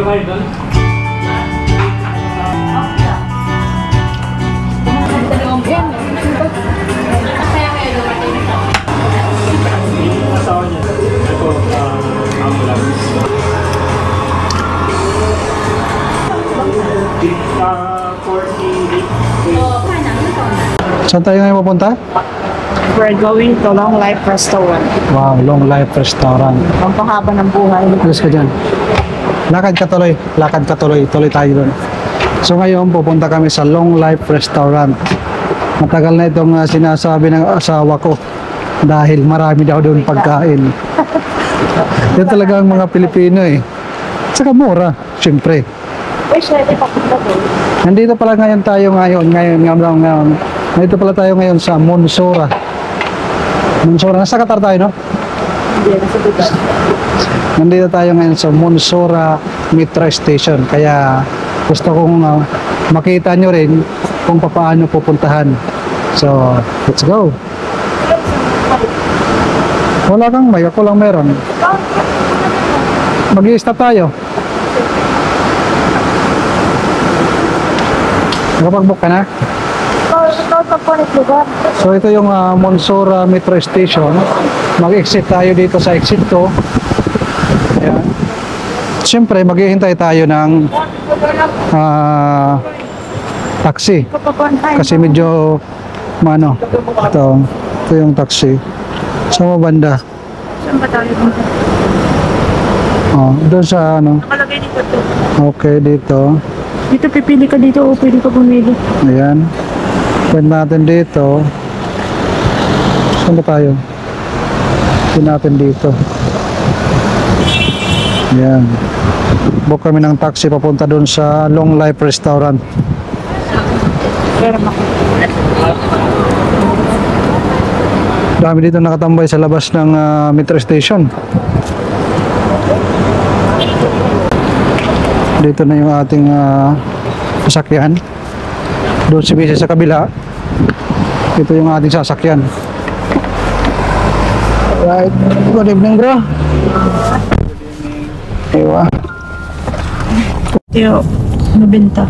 kayo doon? Kaya kayo dumating ito? Yung asawa niya. Ito, ambulance. 48. Saan tayo ngayon pupunta? We're going to Long Life Restaurant. Wow, Long Life Restaurant. Pampahaba ng buhay. Alis ka dyan. Lakad ka tuloy. Lakad ka tuloy. Tuloy tayo doon. So ngayon, pupunta kami sa Long Life Restaurant. Matagal na itong sinasabi ng asawa ko. Dahil marami daw doon pagkain. Yan talaga ang mga Pilipino eh. Tsaka mura, syempre. Nandito pala ngayon tayo ngayon. Nandito pala tayo ngayon sa Monsora. Nasa Qatar tayo, no? Hindi, nasa Dubai. Nandito tayo ngayon sa Monsora Metro Station. Kaya gusto kong makita nyo rin kung paano pupuntahan. So, let's go. Wala kang mic, ako lang meron. Mag-i-stop tayo. Nakapag-book ka na? So ito yung Monsora Metro Station. Mag-exit tayo dito sa exit 2. Ayan. Siyempre maghihintay tayo ng taxi. Kasi medyo ito yung taxi. Sa banda. Saan ba tayo? Doon sa Nakalagay dito to. Okay, dito. Dito pipili ka dito o pwede ka pumili. Ayan. Pwede natin dito. Saan ba tayo? Pwede natin dito. Ayan. Book kami ng taxi papunta doon sa Long Life Restaurant. Dami dito nakatambay sa labas ng metro station. Dito na yung ating sasakyan. Doon si Mrs. sa kabila. Ito yung ating sasakyan. Alright. Good evening, bro. Ewa. Tiyo, nabenta.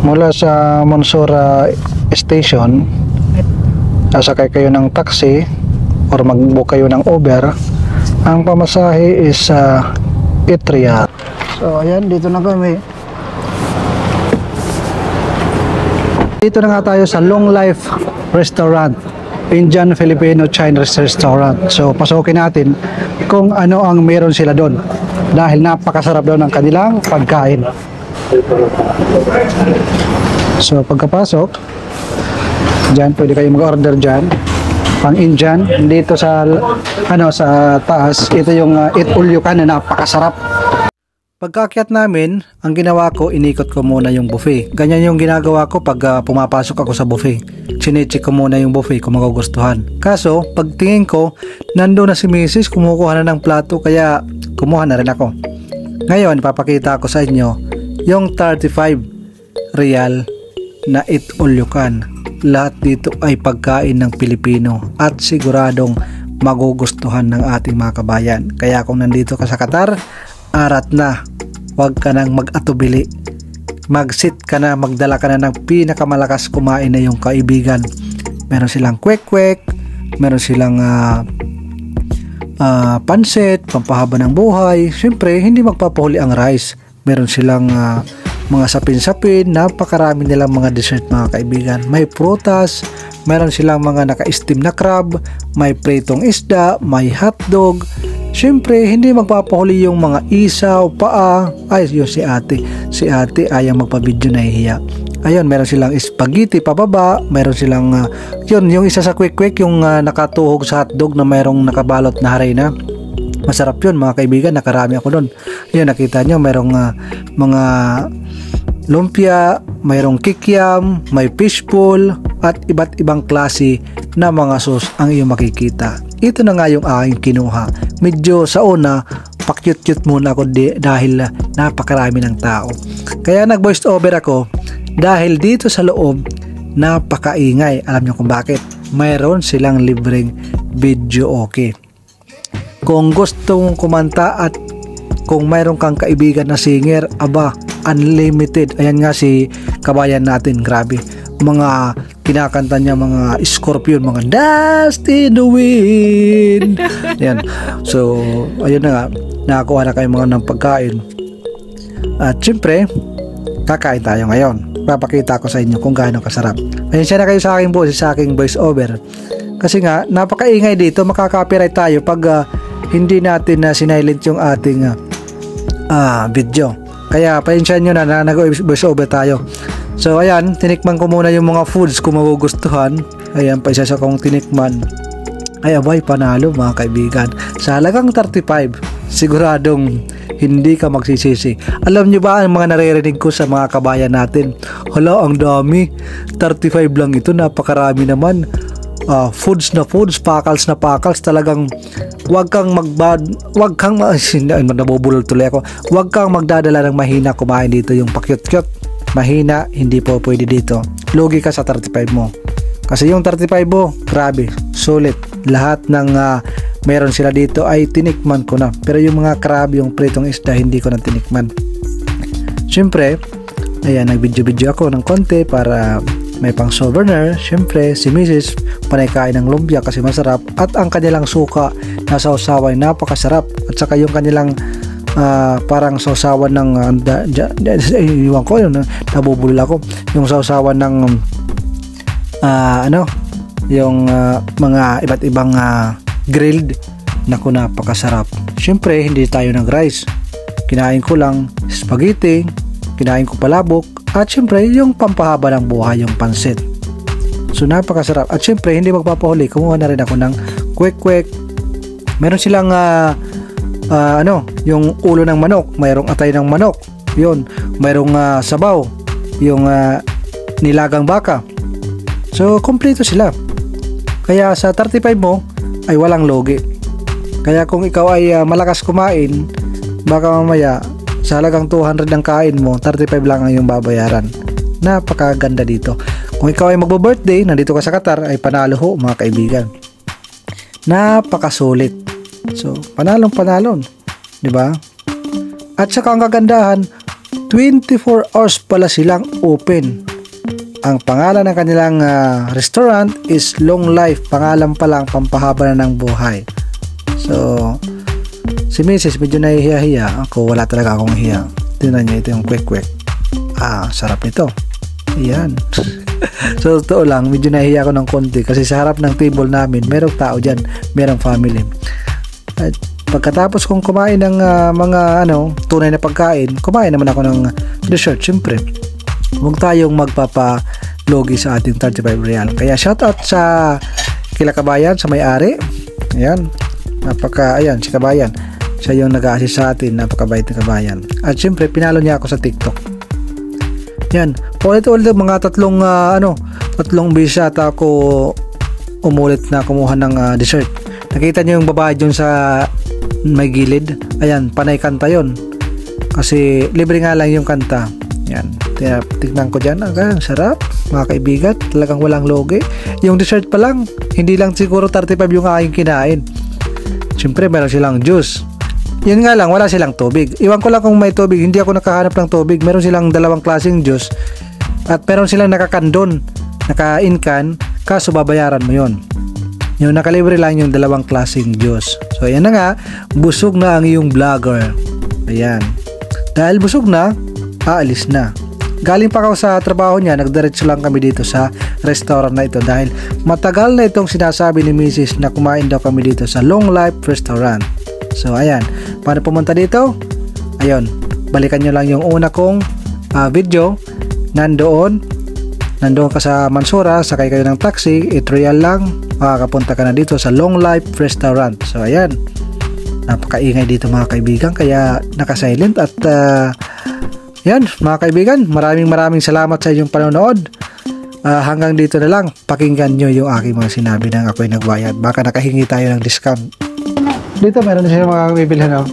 Mula sa Monsora Station, sasakay kayo ng taxi or mag-book kayo ng Uber. Ang pamasahe is 8 riyal. So ayan, dito na kami. Dito na nga tayo sa Long Life Restaurant, Indian Filipino Chinese Restaurant. So pasukin natin kung ano ang meron sila doon. Dahil napakasarap daw ng kanilang pagkain. So pagkapasok, dyan pwede kayo mag-order dyan. Pang Indian, dito sa sa taas, ito yung eat all you can na napakasarap. Pagkaakyat namin, ang ginawa ko, inikot ko muna yung buffet. Ganyan yung ginagawa ko pag pumapasok ako sa buffet. Sinecheck ko muna yung buffet kung magugustuhan. Kaso, pagtingin ko, nandun na si Mrs. kumukuha na ng plato, kaya kumuha na rin ako. Ngayon, ipapakita ko sa inyo yung 35 riyal na eat all you can. Lahat dito ay pagkain ng Pilipino at siguradong magugustuhan ng ating mga kabayan. Kaya kung nandito ka sa Qatar, arat na, huwag ka nang mag-atubili. Mag-sit ka na, magdala ka na ng pinakamalakas kumain na yung kaibigan. Meron silang kwek-kwek, meron silang pansit, pampahaba ng buhay. Siyempre, hindi magpapahuli ang rice. Meron silang mga sapin-sapin, napakarami nilang mga dessert mga kaibigan. May prutas, meron silang mga naka-steam na crab, may pritong isda, may hotdog. Siyempre, hindi magpapahuli yung mga isaw, paa. Ay, yun si ate. Si ate ayaw magpa-video, nahihiya. Ayun, meron silang spaghetti pababa. Meron silang, yun, yung isa sa quick-quick, yung nakatuhog sa hotdog na mayroong nakabalot na harina. Masarap yun mga kaibigan, nakarami ako doon. Ayun, nakita nyo, merong mga lumpia, mayroong kikiam, may fishbowl, at iba't ibang klase na mga sauce ang iyong makikita. Ito na nga yung aking kinuha. Medyo sa una, pakyut-kyut muna ako dahil napakarami ng tao. Kaya nag-voice over ako dahil dito sa loob, napakaingay. Alam niyo kung bakit? Mayroon silang libreng video okay. Kung gusto mong kumanta at kung mayroon kang kaibigan na singer, aba, unlimited. Ayan nga si kabayan natin, grabe. Mga kinakanta niya, mga Scorpion, mga Dust in the Wind. Yan. So, ayun na nga, nakakuha na kayo mga ng pagkain. At syempre, kakain tayo ngayon. Papakita ko sa inyo kung gaano kasarap. Ayun siya na kayo sa aking boses, sa aking voice over. Kasi nga, napakaingay dito, makaka-copyright tayo pag hindi natin na sinilent yung ating video. Kaya pahinsyan nyo na nag-voice over tayo. So ayan, tinikman ko muna yung mga foods kung magugustuhan. Ayan, pa isa sa kong tinikman. Ay abay, panalo mga kaibigan. Sa halagang 35, siguradong hindi ka magsisisi. Alam nyo ba ang mga naririnig ko sa mga kabayan natin? Hala, ang dami. 35 lang ito, napakarami naman. Foods na foods, pakals na pakals, talagang wag kang nabubulol tuloy ako. Wag kang magdadala ng mahina kumain dito, yung pakyut-kyut. Mahina, hindi po pwede dito. Lugi ka sa 35 mo. Kasi yung 35 mo, grabe, sulit. Lahat ng meron sila dito ay tinikman ko na. Pero yung mga crab, yung pritong isda, hindi ko na tinikman. Siyempre, ayan, nag-video ako ng konti para may pang souvenir. Siyempre, si Mrs. panay kain ng lumpia kasi masarap. At ang kanilang suka na sausawan, napakasarap. At saka yung kanilang parang sausawan ng iwan ko yun, nabubulol ako. Yung sausawan ng yung mga iba't ibang grilled, naku, napakasarap. Siyempre, hindi tayo nag-rice. Kinain ko lang spaghetti, kinain ko palabok, at siyempre, yung pampahaba ng buhay, yung pansit. So, napakasarap. At siyempre, hindi magpapahuli, kumuha na rin ako ng kwek-kwek. Meron silang yung ulo ng manok, mayroong atay ng manok, yun, mayroong sabaw, yung nilagang baka. So, kompleto sila. Kaya sa 35 mo ay walang logi. Kaya kung ikaw ay malakas kumain, baka mamaya sa halagang 200 ang kain mo, 35 lang ang iyong babayaran. Napakaganda dito. Kung ikaw ay magbo-birthday, nandito ka sa Qatar, ay panalo ho mga kaibigan. Napakasulit. So, panalong-panalon, di ba? At saka ang kagandahan, 24 hours pala silang open. Ang pangalan ng kanilang restaurant is Long Life. Pangalan pa lang, pampahaba na ng buhay. So, si Mrs. medyo nahihiya-hiya. Ako, wala talaga akong hiya. Tingnan niya, ito yung kwek-kwek. Sarap nito. Ayan. So, totoo lang, medyo nahihiya ako ng konti kasi sa harap ng table namin, merong tao dyan, merong family. At pagkatapos kong kumain ng mga tunay na pagkain, kumain naman ako ng dessert, syempre. Huwag tayong magpapalogi sa ating 35 real. Kaya shoutout sa kila kabayan, sa may-ari. Ayan. Ayan, si kabayan. Siya yung nag-a-assist sa atin, napakabait na kabayan. At syempre, pinalo niya ako sa TikTok. Yan. Ulit-ulit mga tatlong beses ata ako umulit na kumuha ng dessert. Nakita niyo yung babae dyan sa may gilid. Ayan, panay kanta yon. Kasi libre nga lang yung kanta. Yan. Tignan ko dyan. Ang sarap, mga kaibigan. Talagang walang logi. Yung dessert pa lang, hindi lang siguro 35 yung aking kinain. Siyempre, meron silang juice. Yun nga lang, wala silang tubig. Iwan ko lang kung may tubig. Hindi ako nakahanap ng tubig. Meron silang dalawang klaseng juice. At meron silang nakakandon, naka-incan, kaso babayaran mo yon. Yung nakalibre lang yung dalawang klaseng juice. So, ayan na nga. Busog na ang iyong vlogger. Ayan. Dahil busog na, aalis na. Galing pa ako sa trabaho niya, nagdiretso lang kami dito sa restaurant na ito dahil matagal na itong sinasabi ni Mrs. na kumain daw kami dito sa Long Life Restaurant. So, ayan. Paano pumunta dito? Ayun. Balikan nyo lang yung una kong video. Nandoon ka sa Mansura, sakay kayo ng taxi, 8 real lang, makakapunta ka na dito sa Long Life Restaurant. So, ayan. Napakaingay dito mga kaibigan, kaya naka-silent at yan, mga kaibigan, maraming salamat sa inyong panonood. Hanggang dito na lang. Pakinggan nyo yung aking mga sinabi nang ako'y nagbayad. Baka nakahingi tayo ng discount. Dito meron sila mga bibilhan.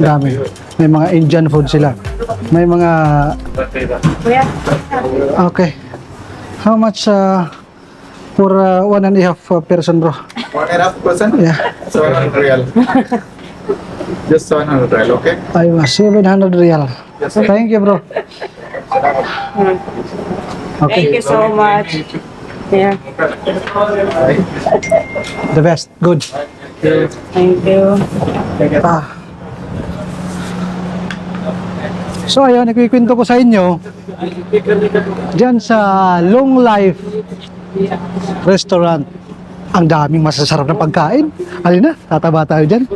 Dami. May mga Indian food sila. May mga... Okay. How much for 1.5 person, bro? 1.5 person? Yeah. So 100 real. Just 700 real, okay? Aywa, 700 real. Yes, sir. Thank you, bro. Okay, Thank you so much. Yeah, the best. Good. thank you. Ah. So ayun, ikikwento ko sa inyo diyan sa Long Life Restaurant. Ang daming masasarap na pagkain. Halina, tataba tayo dyan.